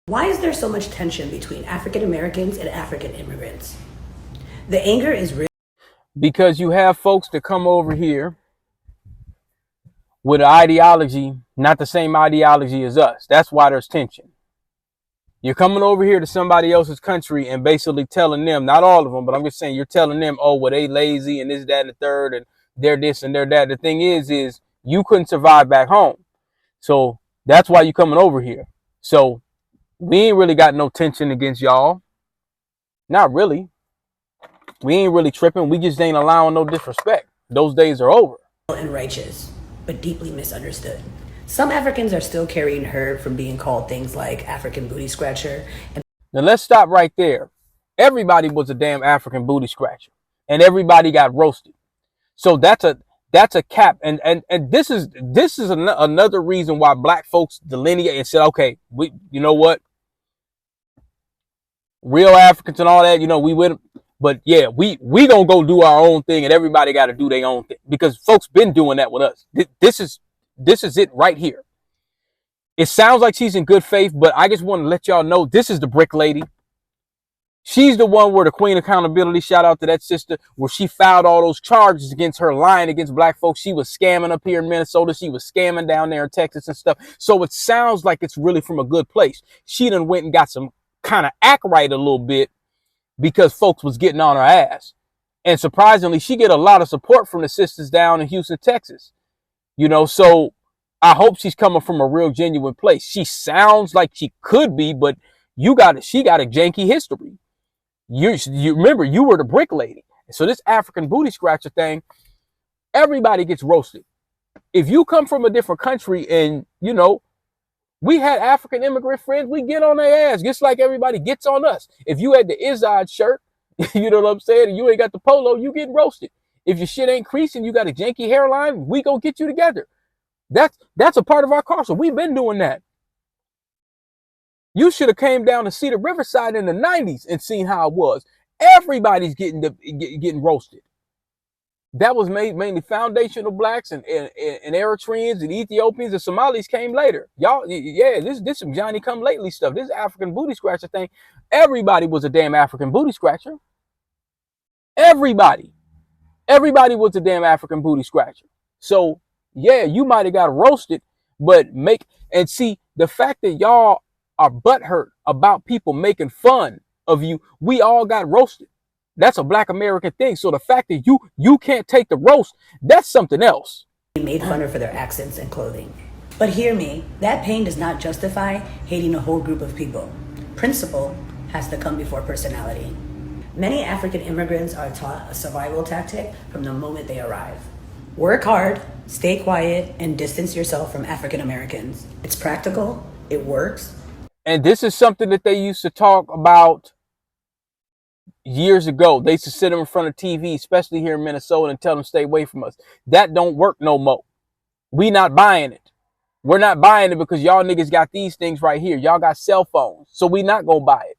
Why is there so much tension between African Americans and African immigrants? The anger is real. Because you have folks that come over here with an ideology, not the same ideology as us. That's why there's tension. You're coming over here to somebody else's country and basically telling them, not all of them, but I'm just saying, you're telling them, oh, well, they lazy and this, that, and the third, and they're this and they're that. The thing is you couldn't survive back home. So that's why you're coming over here. So we ain't really got no tension against y'all. Not really. We ain't really tripping. We just ain't allowing no disrespect. Those days are over. And righteous, but deeply misunderstood. Some Africans are still carrying hurt from being called things like African booty scratcher. Now let's stop right there. Everybody was a damn African booty scratcher, and everybody got roasted. So that's a cap. And this is another reason why black folks delineate and said, okay, you know what? Real Africans and all that, we with. But yeah, we gonna go do our own thing, and everybody got to do their own thing, because folks been doing that with us. This is it right here. It sounds like she's in good faith, but I just want to let y'all know this is the brick lady. She's the one where the Queen Accountability, shout out to that sister, where she filed all those charges against her, lying against black folks. She was scamming up here in Minnesota. She was scamming down there in Texas and stuff. So it sounds like it's really from a good place. She done went and got some kind of act right a little bit, because folks was getting on her ass. And surprisingly, she get a lot of support from the sisters down in Houston, Texas. So I hope she's coming from a real genuine place. She sounds like she could be, but she got a janky history. You remember, you were the brick lady. So this African booty scratcher thing, everybody gets roasted. If you come from a different country and, we had African immigrant friends, we get on their ass, just like everybody gets on us. If you had the Izod shirt, you know what I'm saying, and you ain't got the polo, you get roasted. If your shit ain't creasing, you got a janky hairline, we gonna get you together. That's a part of our culture. We've been doing that. You should have came down to see the Riverside in the 90s and seen how it was. Everybody's getting roasted. That was mainly foundational blacks and Eritreans and Ethiopians and Somalis came later. Y'all, yeah, this some Johnny come lately stuff. This African booty scratcher thing. Everybody was a damn African booty scratcher. Everybody was a damn African booty scratcher. So yeah, you might have got roasted, but see the fact that y'all are butthurt about people making fun of you. We all got roasted. That's a black American thing. So the fact that you can't take the roast, that's something else. Made fun of for their accents and clothing. But hear me, that pain does not justify hating a whole group of people. Principle has to come before personality. Many African immigrants are taught a survival tactic from the moment they arrive. Work hard, stay quiet, and distance yourself from African Americans. It's practical, it works. And this is something that they used to talk about years ago. They used to sit them in front of TV, especially here in Minnesota, and tell them stay away from us. That don't work no more. We not buying it. We're not buying it because y'all niggas got these things right here. Y'all got cell phones, so we not gonna buy it.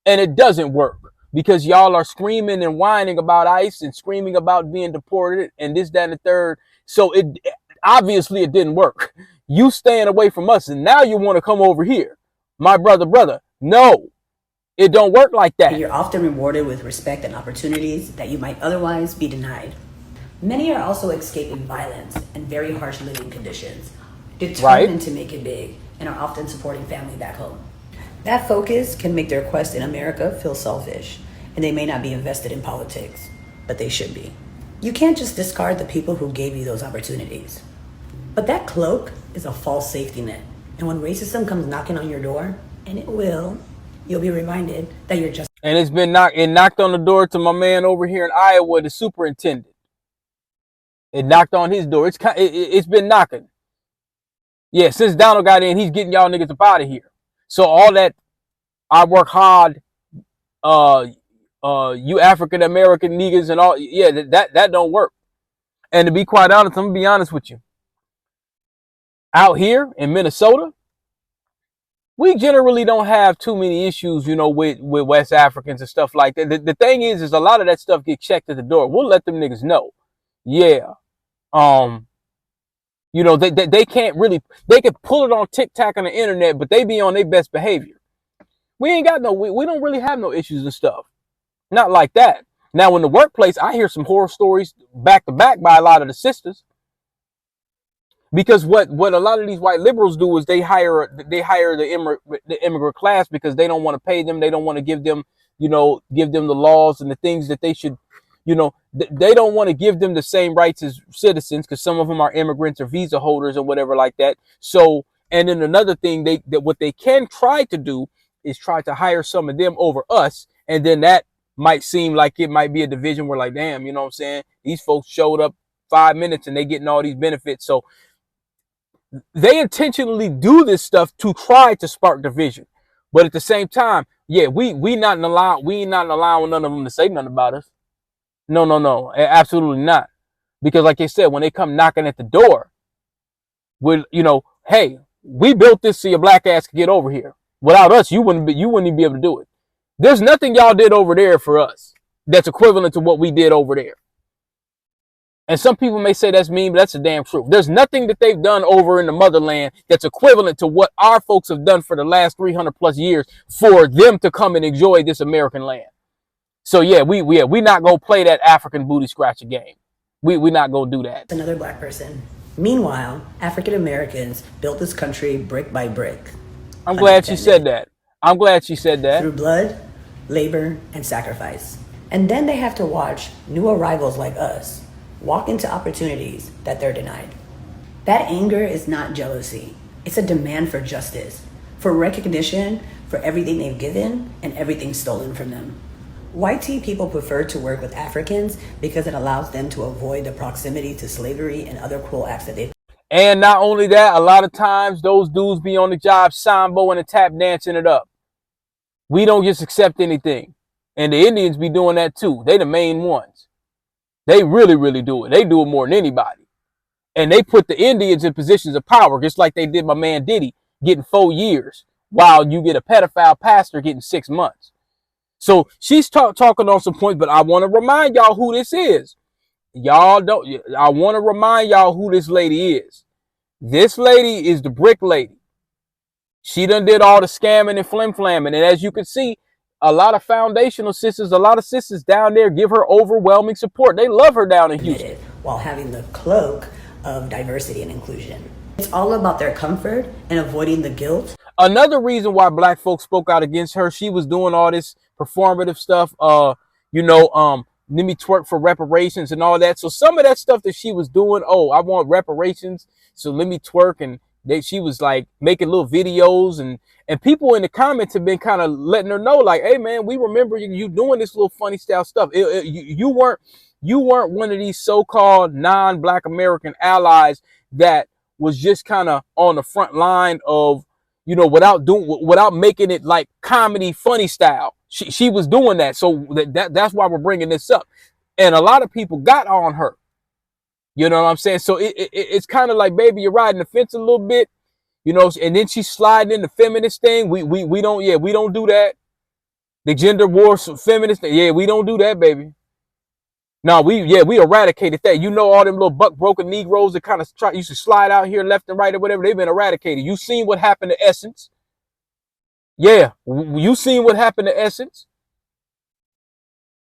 And it doesn't work because y'all are screaming and whining about ICE and screaming about being deported and this, that, and the third. So it obviously it didn't work. You staying away from us, and now you want to come over here. My brother, no. It don't work like that. You're often rewarded with respect and opportunities that you might otherwise be denied. Many are also escaping violence and very harsh living conditions, determined to make it big, and are often supporting family back home. That focus can make their quest in America feel selfish, and they may not be invested in politics, but they should be. You can't just discard the people who gave you those opportunities. But that cloak is a false safety net, and when racism comes knocking on your door, and it will, you'll be reminded that you're just. And it's been knocked on the door to my man over here in Iowa, the superintendent. It knocked on his door. It's been knocking. Yeah, since Donald got in, he's getting y'all niggas up out of here. So all that I work hard, you African American niggas and all, yeah, that don't work. And to be quite honest, I'm gonna be honest with you. Out here in Minnesota, we generally don't have too many issues, with West Africans and stuff like that. The thing is a lot of that stuff get checked at the door. We'll let them niggas know. Yeah. They can't really, they can pull it on TikTok on the internet, but they be on their best behavior. We ain't got no, we don't really have no issues and stuff. Not like that. Now, in the workplace, I hear some horror stories back to back by a lot of the sisters. Because what a lot of these white liberals do is they hire the immigrant class because they don't want to pay them. They don't want to give them, give them the laws and the things that they should, they don't want to give them the same rights as citizens because some of them are immigrants or visa holders or whatever like that. So, and then another thing what they can try to do is try to hire some of them over us. And then that might seem like it might be a division where like, damn, you know what I'm saying? These folks showed up 5 minutes and they getting all these benefits. So they intentionally do this stuff to try to spark division. But at the same time, yeah, we ain't not allowing none of them to say nothing about us. No, absolutely not. Because like I said, when they come knocking at the door, hey, we built this so your black ass could get over here. Without us, you wouldn't even be able to do it. There's nothing y'all did over there for us that's equivalent to what we did over there. And some people may say that's mean, but that's the damn truth. There's nothing that they've done over in the motherland that's equivalent to what our folks have done for the last 300 plus years for them to come and enjoy this American land. So yeah, we not gonna play that African booty scratcher game. We not gonna do that. Another black person. Meanwhile, African Americans built this country brick by brick. I'm glad she said that. I'm glad she said that. Through blood, labor, and sacrifice. And then they have to watch new arrivals like us walk into opportunities that they're denied. That anger is not jealousy. It's a demand for justice, for recognition for everything they've given and everything stolen from them. White people prefer to work with Africans because it allows them to avoid the proximity to slavery and other cruel acts that they've. And not only that, a lot of times those dudes be on the job samboing and tap dancing it up. We don't just accept anything. And the Indians be doing that too. They the main ones. They really, really do it. They do it more than anybody. And they put the Indians in positions of power, just like they did my man Diddy getting 4 years, while you get a pedophile pastor getting 6 months. So she's talking on some points, but I want to remind y'all who this is. I want to remind y'all who this lady is. This lady is the brick lady. She done did all the scamming and flim-flamming. And as you can see, a lot of foundational sisters, a lot of sisters down there give her overwhelming support. They love her down in Houston. While having the cloak of diversity and inclusion. It's all about their comfort and avoiding the guilt. Another reason why black folks spoke out against her, she was doing all this performative stuff, let me twerk for reparations and all that. So some of that stuff that she was doing, I want reparations, so let me twerk, and she was like making little videos, and people in the comments have been kind of letting her know, like, hey man, we remember you doing this little funny style stuff. You weren't one of these so-called non-black American allies that was just kind of on the front line of, without making it like comedy funny style. She was doing that. So that's why we're bringing this up. And a lot of people got on her. You know what I'm saying? So it's kind of like, baby, you're riding the fence a little bit, and then she's sliding in the feminist thing. We don't do that. The gender war feminist thing. Yeah, we don't do that, baby. No, we eradicated that. All them little buck broken Negroes that kind of used to slide out here left and right or whatever, they've been eradicated. You seen what happened to Essence? Yeah, you seen what happened to Essence?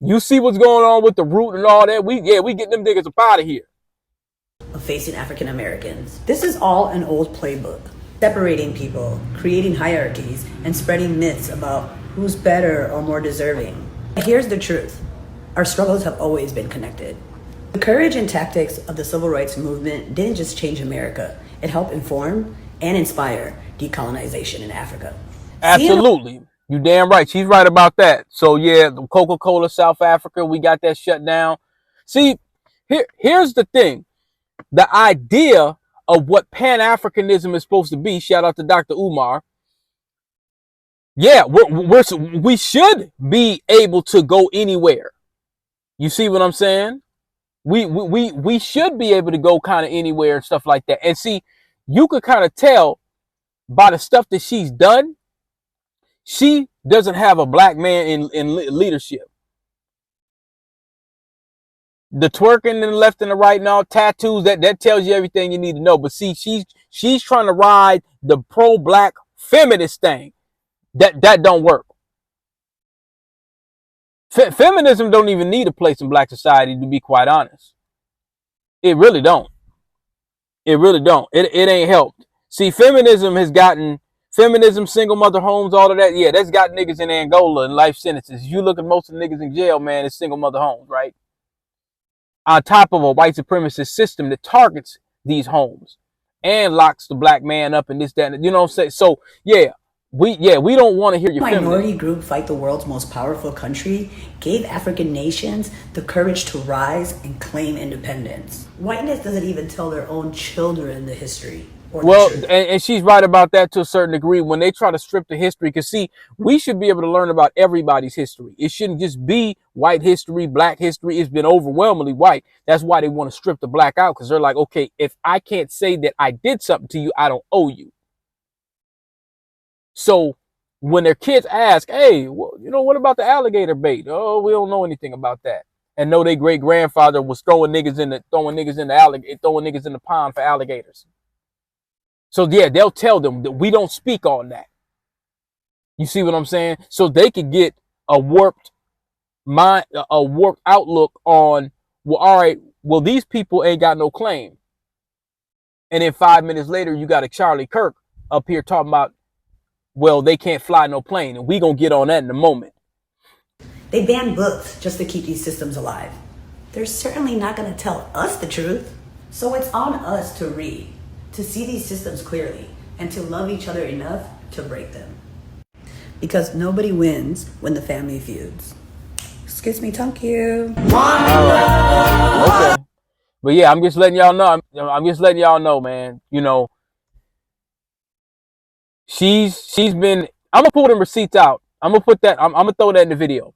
You see what's going on with the Root and all that? We get them niggas up out of here. Of facing African Americans. This is all an old playbook. Separating people, creating hierarchies, and spreading myths about who's better or more deserving. Here's the truth. Our struggles have always been connected. The courage and tactics of the civil rights movement didn't just change America. It helped inform and inspire decolonization in Africa. Absolutely. You damn right. She's right about that. So yeah, the Coca-Cola South Africa, we got that shut down. See, here's the thing. The idea of what Pan-Africanism is supposed to be, shout out to Dr. Umar. Yeah, we should be able to go anywhere. You see what I'm saying? We should be able to go kind of anywhere and stuff like that. And see, you could kind of tell by the stuff that she's done, she doesn't have a black man in leadership. The twerking and the left and the right and all tattoos, that tells you everything you need to know. But see, she's trying to ride the pro-black feminist thing. That don't work. Feminism don't even need a place in black society, to be quite honest. It really don't. It really don't. It ain't helped. See, feminism, single mother homes, all of that. Yeah, that's got niggas in Angola and life sentences. You look at most of the niggas in jail, man, it's single mother homes, right? On top of a white supremacist system that targets these homes and locks the black man up and this, that, and, you know what I'm saying? So we don't want to hear your minority group fight the world's most powerful country gave African nations the courage to rise and claim independence. Whiteness doesn't even tell their own children the history. Well, and she's right about that to a certain degree when they try to strip the history. Because, see, we should be able to learn about everybody's history. It shouldn't just be white history, black history. It's been overwhelmingly white. That's why they want to strip the black out, because they're like, okay, if I can't say that I did something to you, I don't owe you. So when their kids ask, hey, well, you know, what about the alligator bait? Oh, we don't know anything about that. And know their great grandfather was throwing niggas in the pond for alligators. So yeah, they'll tell them that we don't speak on that. You see what I'm saying? So they could get a warped mind, a warped outlook on, well, all right, well, these people ain't got no claim. And then 5 minutes later, you got a Charlie Kirk up here talking about, well, they can't fly no plane. And we gonna get on that in a moment. They ban books just to keep these systems alive. They're certainly not gonna tell us the truth. So it's on us to read, to see these systems clearly, and to love each other enough to break them. Because nobody wins when the family feuds. Excuse me, thank you. Okay. But yeah, I'm just letting y'all know. I'm just letting y'all know, man. You know, she's been. I'm gonna pull them receipts out. I'm gonna throw that in the video.